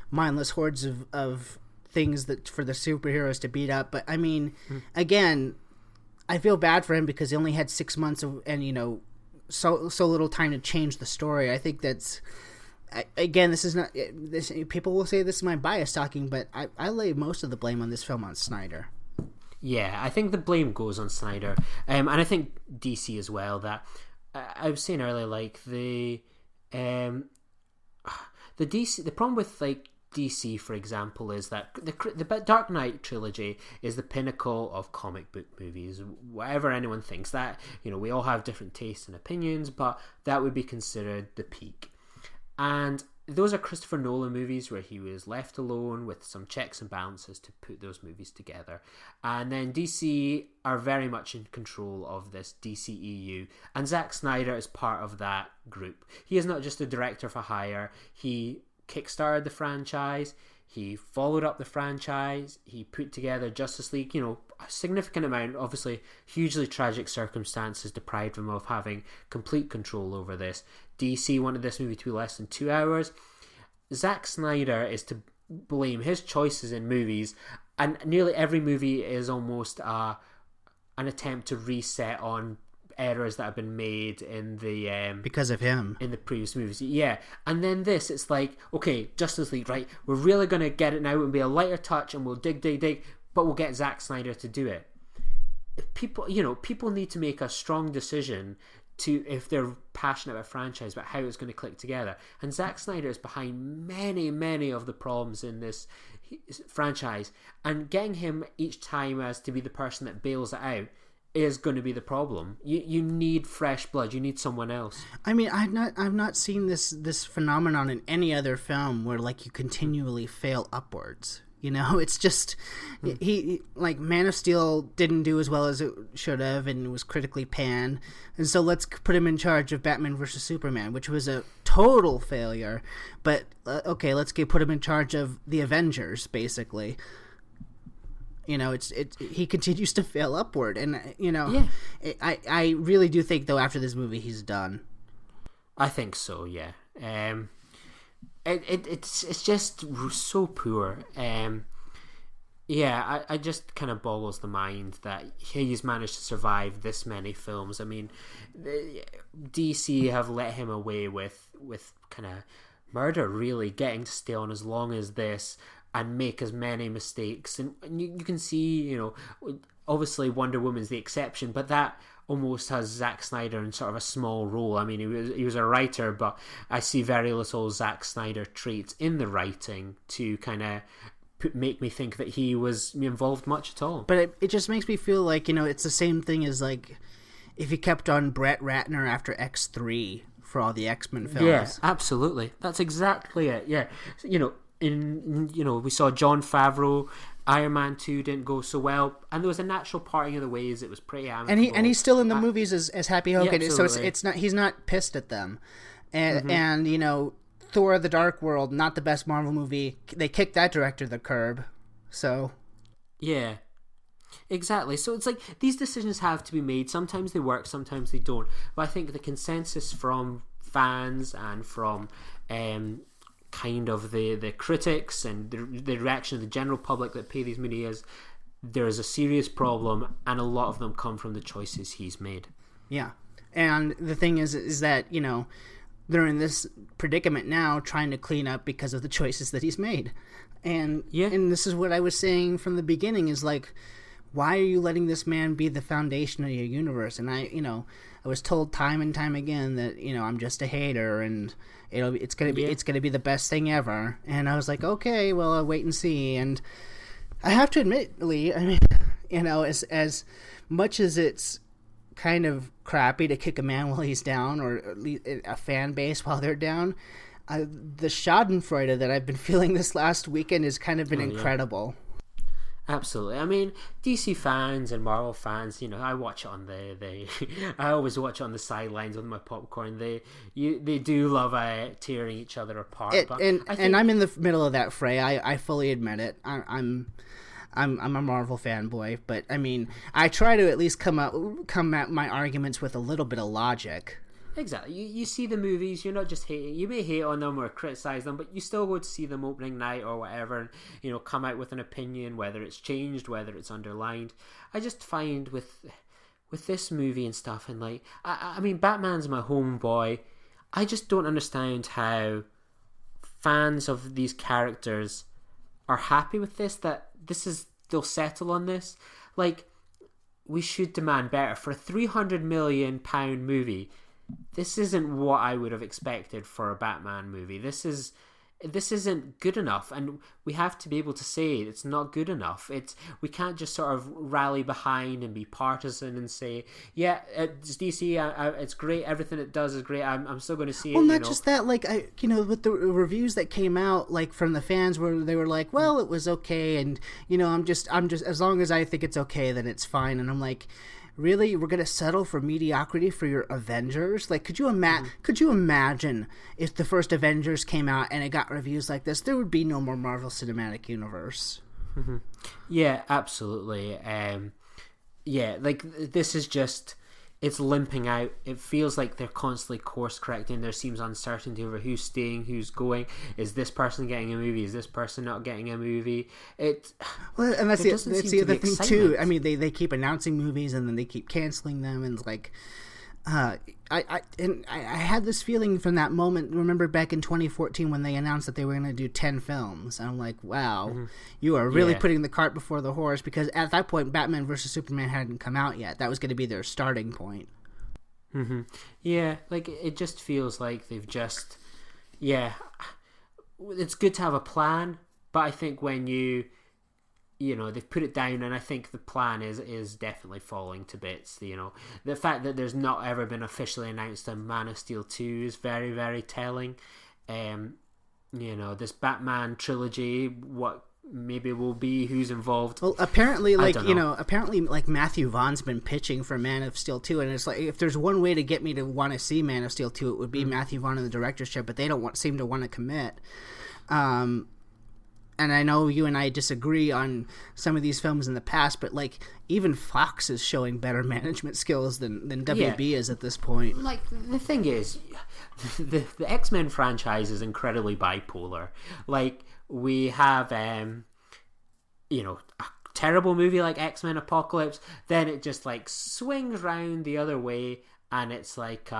S5: mindless hordes of things that for the superheroes to beat up. But I mean, again, I feel bad for him because he only had 6 months so little time to change the story. I think that's, again, this is not this. People will say this is my bias talking, but I lay most of the blame on this film on Snyder.
S4: Yeah, I think the blame goes on Snyder, and I think DC as well. That I was saying earlier, the DC. The problem with DC, for example, is that the Dark Knight trilogy is the pinnacle of comic book movies. Whatever anyone thinks, that we all have different tastes and opinions, but that would be considered the peak. And those are Christopher Nolan movies where he was left alone with some checks and balances to put those movies together. And then DC are very much in control of this DCEU, and Zack Snyder is part of that group. He is not just a director for hire. He kickstarted the franchise, he followed up the franchise, he put together Justice League. A significant amount, obviously hugely tragic circumstances deprived him of having complete control over this. DC wanted this movie to be less than 2 hours. Zack Snyder is to blame. His choices in movies and nearly every movie is almost an attempt to reset on errors that have been made in the
S5: because of him
S4: in the previous movies. Yeah, and then this, it's like, okay, Justice League, right? We're really gonna get it now and be a lighter touch, and we'll dig, but we'll get Zack Snyder to do it. People need to make a strong decision to, if they're passionate about a franchise, about how it's going to click together. And Zack Snyder is behind many of the problems in this franchise, and getting him each time as to be the person that bails it out is going to be the problem. You need fresh blood. You need someone else. I mean,
S5: I've not seen this phenomenon in any other film where like you continually fail upwards. It's just he like Man of Steel didn't do as well as it should have, and was critically panned. And so let's put him in charge of Batman versus Superman, which was a total failure. But okay, let's put him in charge of the Avengers, basically. He continues to fail upward, and I really do think though after this movie he's done.
S4: I think so, yeah. It's just so poor. I just kind of boggles the mind that he's managed to survive this many films. I mean, DC have let him away with kind of murder, really, getting to stay on as long as this and make as many mistakes. And you can see, obviously Wonder Woman's the exception, but that almost has Zack Snyder in sort of a small role. I mean, he was a writer, but I see very little Zack Snyder traits in the writing to kind of make me think that he was involved much at all.
S5: But it just makes me feel like, it's the same thing as like if he kept on Brett Ratner after X3 for all the X-Men films.
S4: Yeah, absolutely. That's exactly it. Yeah. We saw Jon Favreau, Iron Man 2 didn't go so well, and there was a natural parting of the ways. It was pretty amicable.
S5: And he's still in the movies as Happy Hogan, so it's not, he's not pissed at them. And Thor: The Dark World, not the best Marvel movie. They kicked that director to the curb. So
S4: yeah, exactly. So it's like these decisions have to be made. Sometimes they work, sometimes they don't. But I think the consensus from fans and from kind of the critics and the reaction of the general public that pay these media is there is a serious problem, and a lot of them come from the choices he's made.
S5: Yeah, and the thing is that they're in this predicament now, trying to clean up because of the choices that he's made. And and this is what I was saying from the beginning, is like, why are you letting this man be the foundation of your universe? And I was told time and time again that I'm just a hater, and it's gonna be the best thing ever. And I was like, okay, well, I'll wait and see. And I have to admit, Lee, I mean, as much as it's kind of crappy to kick a man while he's down, or at least a fan base while they're down, the Schadenfreude that I've been feeling this last weekend has kind of been incredible.
S4: Absolutely. I mean, DC fans and Marvel fans, I watch it on I always watch it on the sidelines with my popcorn. They do love tearing each other apart.
S5: And I'm in the middle of that fray. I fully admit it. I'm a Marvel fanboy, but I mean, I try to at least come at my arguments with a little bit of logic.
S4: Exactly. You see the movies, you're not just hating. You may hate on them or criticize them, but you still go to see them opening night or whatever, and come out with an opinion, whether it's changed, whether it's underlined. I just find with this movie and stuff, and like, I mean, Batman's my homeboy. I just don't understand how fans of these characters are happy with this. That they'll settle on this. Like, we should demand better for a £300 million movie. This isn't what I would have expected for a Batman movie. This isn't good enough, and we have to be able to say it's not good enough. We can't just sort of rally behind and be partisan and say, yeah, it's DC, it's great, everything it does is great, I'm still going to see it.
S5: Well, not just that, like, with the reviews that came out, like, from the fans, where they were like, well, it was okay, and I'm just as long as I think it's okay, then it's fine. And I'm like, really, we're gonna settle for mediocrity for your Avengers? Like, could you imagine if the first Avengers came out and it got reviews like this? There would be no more Marvel Cinematic Universe.
S4: Mm-hmm. Yeah, absolutely. Like, this is just, it's limping out. It feels like they're constantly course correcting. There seems uncertainty over who's staying, who's going. Is this person getting a movie? Is this person not getting a movie? And that's the
S5: other thing too. I mean, they keep announcing movies and then they keep canceling them, and like, I had this feeling from that moment. Remember back in 2014 when they announced that they were going to do 10 films? And I'm like, wow, you are really putting the cart before the horse, because at that point, Batman vs Superman hadn't come out yet. That was going to be their starting point.
S4: Mm-hmm. Yeah, like it just feels like they've just, it's good to have a plan, but I think when they've put it down, and I think the plan is definitely falling to bits. The fact that there's not ever been officially announced a Man of Steel 2 is very, very telling. This Batman trilogy, what maybe will be, who's involved.
S5: Well, apparently, Matthew Vaughn's been pitching for Man of Steel 2, and it's like, if there's one way to get me to want to see Man of Steel 2, it would be Matthew Vaughn in the directorship, but they don't seem to want to commit. And I know you and I disagree on some of these films in the past, but like even Fox is showing better management skills than WB is at this point.
S4: Like, the thing is, the X-Men franchise is incredibly bipolar. Like, we have a terrible movie like X-Men Apocalypse, then it just like swings round the other way, and it's like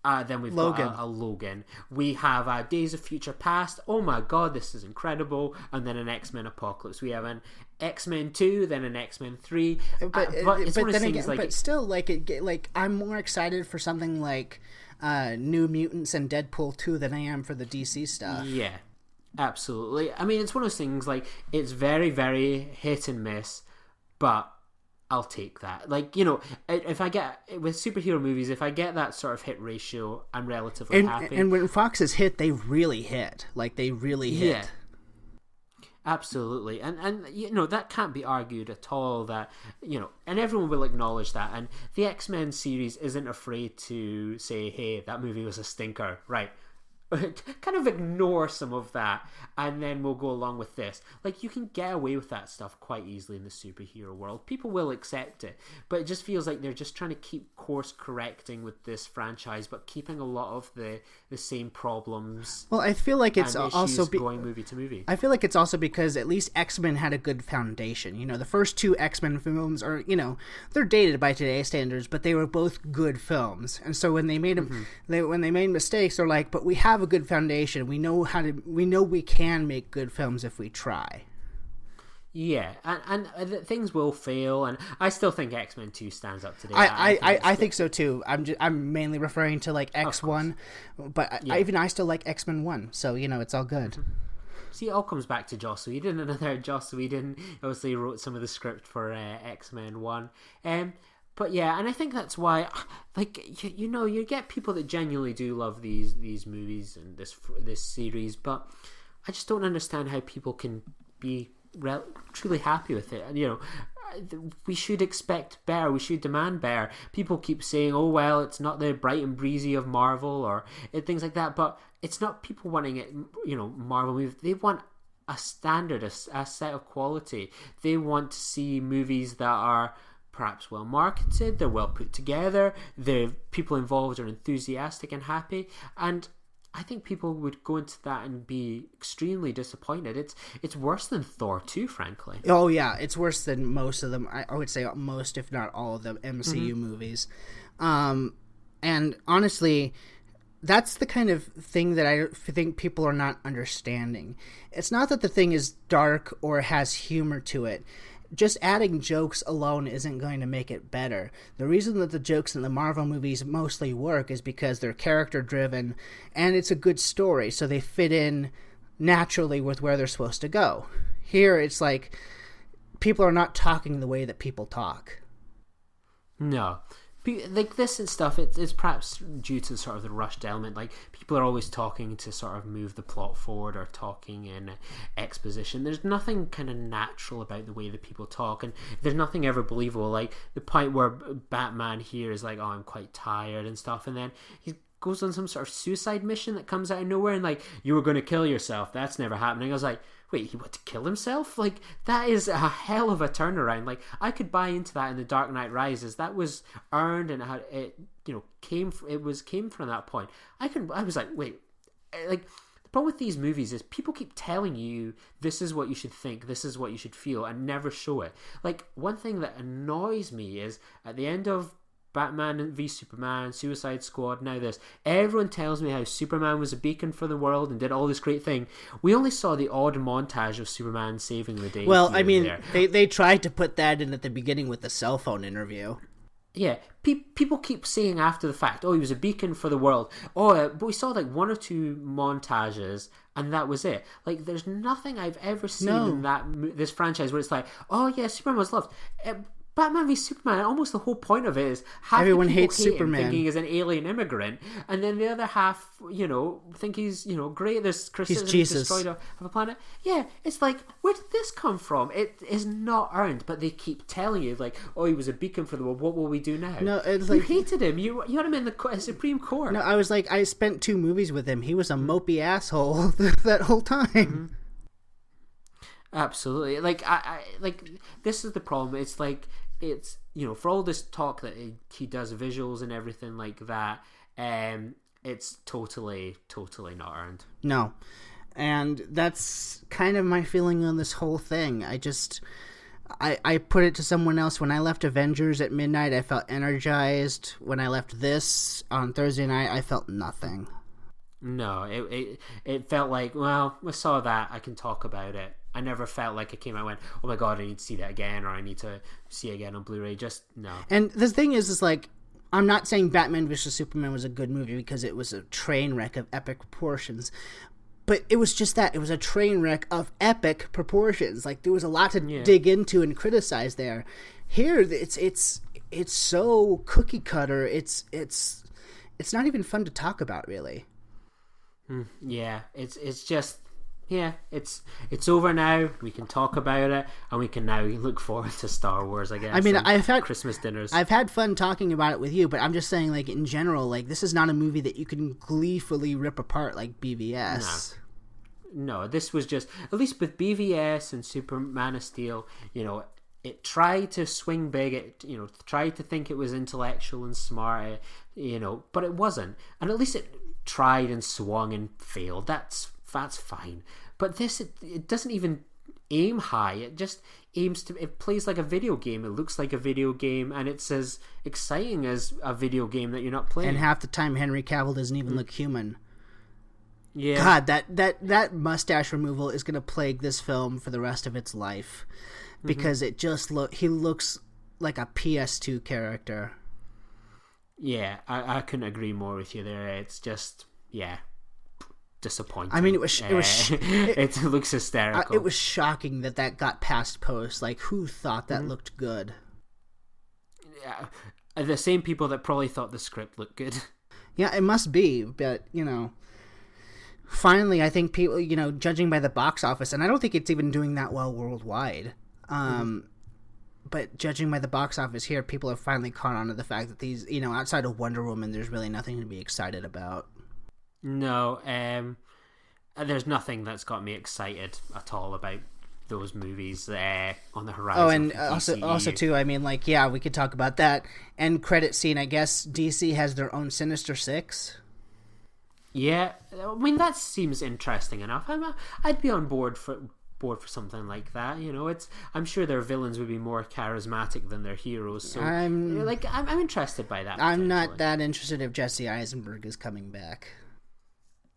S4: then we've got a Logan. We have Days of Future Past. Oh my god, this is incredible. And then an X-Men Apocalypse. We have an X-Men 2, then an X-Men 3. But
S5: still, I'm more excited for something like New Mutants and Deadpool 2 than I am for the DC stuff.
S4: Yeah, absolutely. I mean, it's one of those things, like, it's very, very hit and miss, but I'll take that. Like, if I get, with superhero movies, if I get that sort of hit ratio, I'm relatively happy.
S5: And when Fox is hit, they really hit. Like, they really hit.
S4: Yeah. Absolutely. And that can't be argued at all, that, and everyone will acknowledge that. And the X-Men series isn't afraid to say, hey, that movie was a stinker. Right. Kind of ignore some of that, and then we'll go along with this. Like, you can get away with that stuff quite easily in the superhero world. People will accept it, but it just feels like they're just trying to keep course correcting with this franchise, but keeping a lot of the same problems.
S5: Well, I feel like it's also
S4: going movie to movie.
S5: I feel like it's also because at least X-Men had a good foundation. The first two X-Men films are, they're dated by today's standards, but they were both good films. And so when they made them, when they made mistakes, they're like, but we have a good foundation. We know we can make good films if we try.
S4: Yeah, and things will fail, and I still think X-Men 2 stands up today.
S5: I think so too. I'm mainly referring to like X1, but I still like X-Men 1, so it's all good.
S4: See, it all comes back to Joss Whedon. Another Joss Whedon obviously wrote some of the script for X-Men 1. But yeah, and I think that's why, like, you get people that genuinely do love these movies and this series, but I just don't understand how people can be truly happy with it. And we should expect better. We should demand better. People keep saying, "Oh well, it's not the bright and breezy of Marvel," or things like that. But it's not people wanting it. Marvel movies. They want a standard, a set of quality. They want to see movies that are perhaps well marketed, they're well put together, the people involved are enthusiastic and happy, and I think people would go into that and be extremely disappointed. It's worse than Thor 2, frankly.
S5: Oh yeah, it's worse than most of them. I would say most, if not all of the MCU movies. And honestly, that's the kind of thing that I think people are not understanding. It's not that the thing is dark or has humor to it. Just adding jokes alone isn't going to make it better. The reason that the jokes in the Marvel movies mostly work is because they're character driven and it's a good story, so they fit in naturally with where they're supposed to go. Here it's like people are not talking the way that people talk.
S4: No. Like this and stuff, it's perhaps due to sort of the rushed element. Like, people are always talking to sort of move the plot forward or talking in exposition. There's nothing kind of natural about the way that people talk, and there's nothing ever believable. Like the point where Batman here is like, "Oh, I'm quite tired" and stuff, and then he's goes on some sort of suicide mission that comes out of nowhere, and like, you were going to kill yourself. That's never happening. I was like, wait, he wanted to kill himself? Like, that is a hell of a turnaround. Like, I could buy into that in The Dark Knight Rises. That was earned, and came from that point. I was like, wait, like, the problem with these movies is people keep telling you this is what you should think, this is what you should feel, and never show it. Like, one thing that annoys me is at the end of Batman v Superman, Suicide Squad, now this, everyone tells me how Superman was a beacon for the world and did all this great thing. We only saw the odd montage of Superman saving the day.
S5: Well, I mean, they tried to put that in at the beginning with the cell phone interview.
S4: Yeah, people keep saying after the fact, oh, he was a beacon for the world. Oh, but we saw like one or two montages, and that was it. Like, there's nothing I've ever seen in this franchise where it's like, oh yeah, Superman was loved. Batman v Superman, almost the whole point of it is
S5: everyone hates Superman,
S4: thinking he's an alien immigrant, and then the other half, think he's, great. There's criticism destroyed of a planet. Yeah, it's like, where did this come from? It is not earned, but they keep telling you like, oh, he was a beacon for the world. What will we do now?
S5: No, it's like,
S4: you hated him. You had him in the Supreme Court.
S5: No, I was like, I spent 2 movies with him. He was a mopey asshole that whole time.
S4: Mm-hmm. Absolutely. Like, I this is the problem. It's like, it's, for all this talk that he does visuals and everything like that, it's totally not earned.
S5: No. And that's kind of my feeling on this whole thing. I put it to someone else. When I left Avengers at midnight, I felt energized. When I left this on Thursday night, I felt nothing.
S4: No, it felt like, well, I saw that, I can talk about it. I never felt like it came out and went, oh my god, I need to see that again, or I need to see it again on Blu-ray. Just, no. And
S5: the thing is like, I'm not saying Batman vs. Superman was a good movie because it was a train wreck of epic proportions. But it was just that. It was a train wreck of epic proportions. Like, there was a lot to dig into and criticize there. Here, it's so cookie cutter. It's not even fun to talk about, really.
S4: Yeah, it's just... Yeah, it's over now. We can talk about it, and we can now look forward to Star Wars, I guess.
S5: I mean, I've had
S4: Christmas dinners.
S5: I've had fun talking about it with you, but I'm just saying, like, in general, like, this is not a movie that you can gleefully rip apart like BVS.
S4: No, this was just, at least with BVS and Superman of Steel, it tried to swing big. It tried to think it was intellectual and smart, but it wasn't. And at least it tried and swung and failed. That's fine. But this, it doesn't even aim high. It just aims to, it plays like a video game. It looks like a video game, and it's as exciting as a video game that you're not playing.
S5: And half the time Henry Cavill doesn't even look human.
S4: Yeah.
S5: God, that mustache removal is going to plague this film for the rest of its life, because it just he looks like a PS2 character.
S4: Yeah, I couldn't agree more with you there. It's just, disappointing.
S5: I mean, it
S4: looks hysterical.
S5: It was shocking that got past post. Like, who thought that looked good?
S4: Yeah, the same people that probably thought the script looked good.
S5: Yeah, it must be, but finally, I think people, judging by the box office, and I don't think it's even doing that well worldwide. But judging by the box office here, people have finally caught on to the fact that these, outside of Wonder Woman, there's really nothing to be excited about.
S4: No, there's nothing that's got me excited at all about those movies on the horizon.
S5: Oh, and also too, I mean, like, we could talk about that. End credit scene, I guess DC has their own Sinister Six. Yeah,
S4: I mean, that seems interesting enough. I'd be on board for something like that. I'm sure their villains would be more charismatic than their heroes. So I'm interested by that.
S5: I'm not that interested if Jesse Eisenberg is coming back.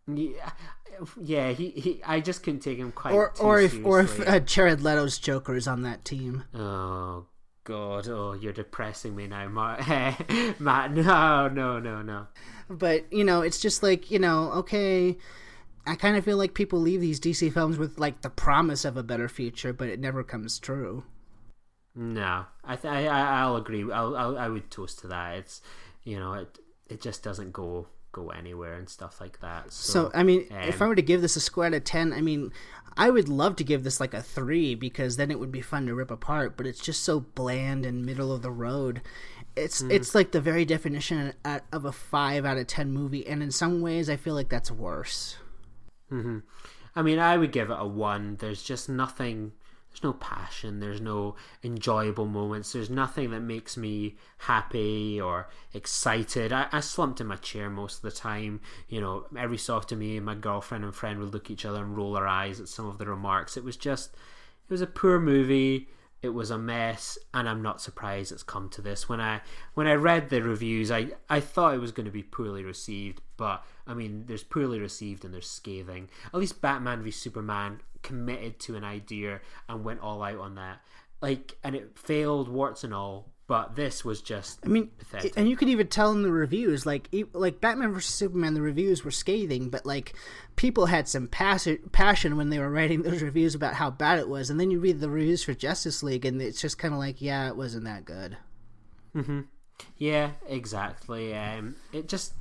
S4: Yeah, he I just couldn't take him quite
S5: seriously. Or if Jared Leto's Joker is on that team.
S4: Oh God! Oh, you're depressing me now, Matt. No.
S5: But it's just like, okay. I kind of feel like people leave these DC films with like the promise of a better future, but it never comes true.
S4: No, I'll agree. I would toast to that. It's it just doesn't go go anywhere and stuff like that.
S5: So I mean, if I were to give this a score out of 10, I mean, I would love to give this like a 3 because then it would be fun to rip apart, but it's just so bland and middle of the road. It's like the very definition of a 5 out of 10 movie, and in some ways I feel like that's worse.
S4: Mm-hmm. I mean, I would give it a 1. There's just nothing. There's no passion. There's no enjoyable moments. There's nothing that makes me happy or excited. I slumped in my chair most of the time. You know, every so often me and my girlfriend and friend would look at each other and roll our eyes at some of the remarks. It was a poor movie. It was a mess, and I'm not surprised it's come to this. When I read the reviews, I thought it was going to be poorly received, but I mean, there's poorly received and there's scathing. At least Batman v Superman committed to an idea and went all out on that. Like, and it failed, warts and all. But this was just, I mean, pathetic.
S5: And you could even tell in the reviews, like Batman vs Superman, the reviews were scathing, but like people had some passion when they were writing those reviews about how bad it was. And then you read the reviews for Justice League, and it's just kind of like, yeah, it wasn't that good.
S4: Mm-hmm. Yeah, exactly. It just.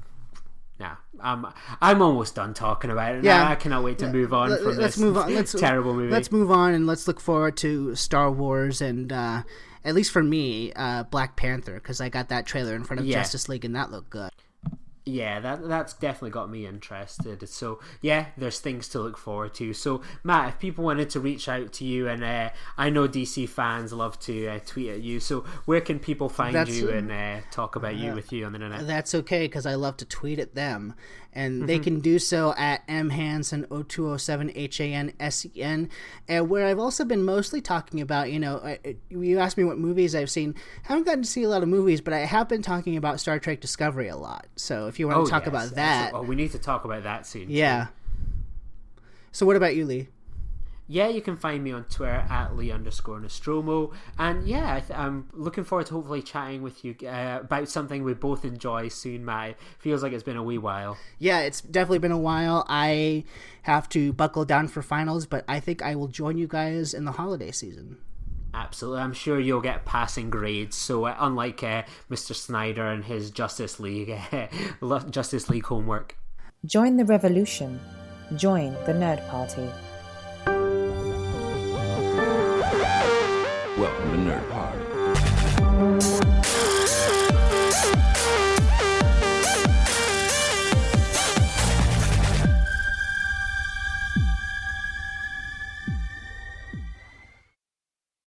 S4: Nah, I'm almost done talking about it. Yeah, I cannot wait to move on from this terrible movie.
S5: Let's move on and let's look forward to Star Wars and, at least for me, Black Panther, because I got that trailer in front of Justice League and that looked good.
S4: Yeah, that's definitely got me interested. So, yeah, there's things to look forward to. So, Matt, if people wanted to reach out to you, and I know DC fans love to tweet at you, so where can people find you and talk about you with you on the internet?
S5: That's okay, because I love to tweet at them. And they can do so at mhansen 0207 HANSEN, where I've also been mostly talking about, you asked me what movies I've seen. I haven't gotten to see a lot of movies, but I have been talking about Star Trek Discovery a lot. So if you want to talk about that.
S4: We need to talk about that soon.
S5: Yeah. So what about you, Lee?
S4: Yeah, you can find me on Twitter at Lee_Nostromo. And yeah, I'm looking forward to hopefully chatting with you about something we both enjoy soon, Matt. It feels like it's been a wee while.
S5: Yeah, it's definitely been a while. I have to buckle down for finals, but I think I will join you guys in the holiday season.
S4: Absolutely. I'm sure you'll get passing grades. So unlike Mr. Snyder and his Justice League homework.
S1: Join the revolution. Join the Nerd Party.
S3: Welcome to Nerd Party.